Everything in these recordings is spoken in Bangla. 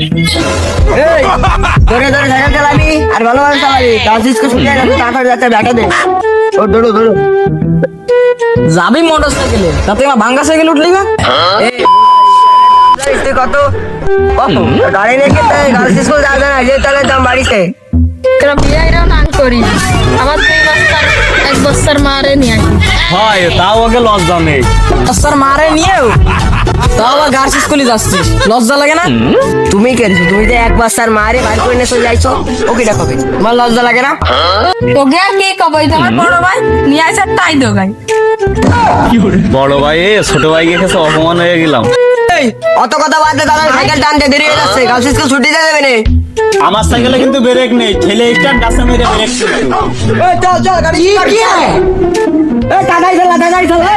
এই ধরে ধরে সাইকেল চালাবি আর ভালোভাবে চালাবি। গার্লস স্কুল ছুটি হয়ে গেছে, তারপরে যাচ্ছে ব্যাটা দে। ও ধরো ধরো যাবি মোটর সাইকেলে, তাতে আমার ভাঙ্গা সাইকেল উঠলি না? এই তুই কত গাড়ি রেখে গার্লস স্কুল যাবে না, যে তাহলে দাম বাড়িতে। তোরা বিয়ে এরাও নাম করি আমার 2 বছর 1 বছর মারে নিয়ে আসি। হয় তাও আগে লজ্জা নেই। স্যার মারে নিয়েও তাও আবার গার্লস স্কুলে যাচ্ছিস, লজ্জা লাগে না? তুমি কেছো, তুমি যে 1 বছর মারে বাইর করে নিয়ে চলে যাইছো, ওকে ডাকো। তোমার লজ্জা লাগে না? তোকে আর কি কবই, তোমার বড় ভাই নিয়ে আসে তাই দোকান। বড় ভাই ছোট ভাইকে কাছে অপমান হয়ে গেলাম। এই অত কথা বাদ দে, দাদা সাইকেল টানতে দেরি হয়ে যাচ্ছে, গার্লস স্কুল ছুটি দিয়ে দেবে না। আমার সাইকেলে কিন্তু ব্রেক নেই, ঠেলে স্টার্ট ডাসা মেরে ব্রেক কিন্তু। এই চল চল গাড়ি কি হয়? এই তাড়াতাড়ি চালা,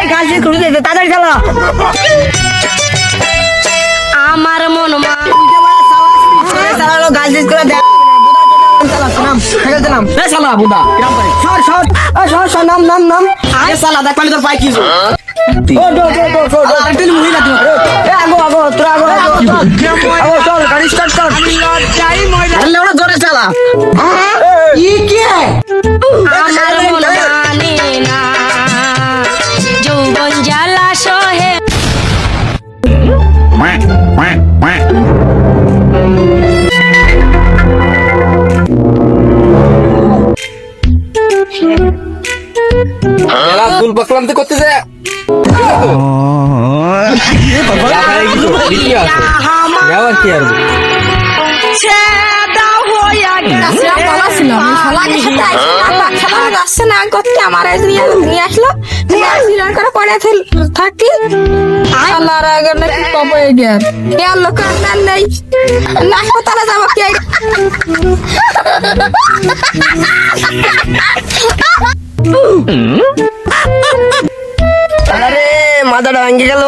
এই গার্লস স্কুল ছুটি দিয়ে তাড়াতাড়ি চালা। আমার মন মা চালালো গার্লস স্কুলে দেখ চালাচ্ছে, নাম সাইকেল চালাম। এই শালা বুদা, কিরাম পারিস? সর সর সর সর, নাম নাম নাম। এই শালা দেখ পালি তোর পাই কি? ও ডো ডো ডো ডো ডো। আরেকটা মহিলা তুই। এ আগো আগো তোরা আগো আগো আগো চল গাড়ি স্টার্ট কর। আরে ওরা জোরে চালা। আমার মন মানে না যৌবন জ্বালা সহে। মেলা ফুল পাকলামতে করতেছে। আবার কি আর আমার নিয়ে আসলো করে পড়ে থাকি আল্লাহর আগে নাকি কবে গিয়ার ইয়ার লোক নেই হাসপাতালে যাবো কে আরে মাথাটা ভেঙে গেল,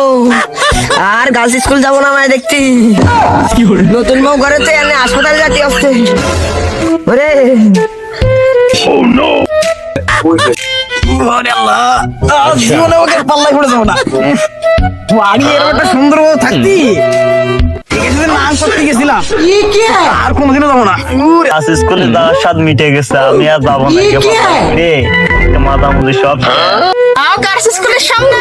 আর গার্লস স্কুল যাবো না মানে দেখছি। নতুন বউ ঘরে তো এনে হাসপাতালে যাতে আসছে। ওরে জীবনে ওকে পাল্লাই পড়ে যাবো না। বাড়ি এরকম একটা সুন্দর বউ থাকতি, নাম করতে গেছিলাম আর কোনোদিনও যাবো না। আজ স্কুলে যাওয়ার স্বাদ মিটে গেছে, আমি আর যাবো না। রে মাথা মুদি সব গার্লস স্কুলের সামনে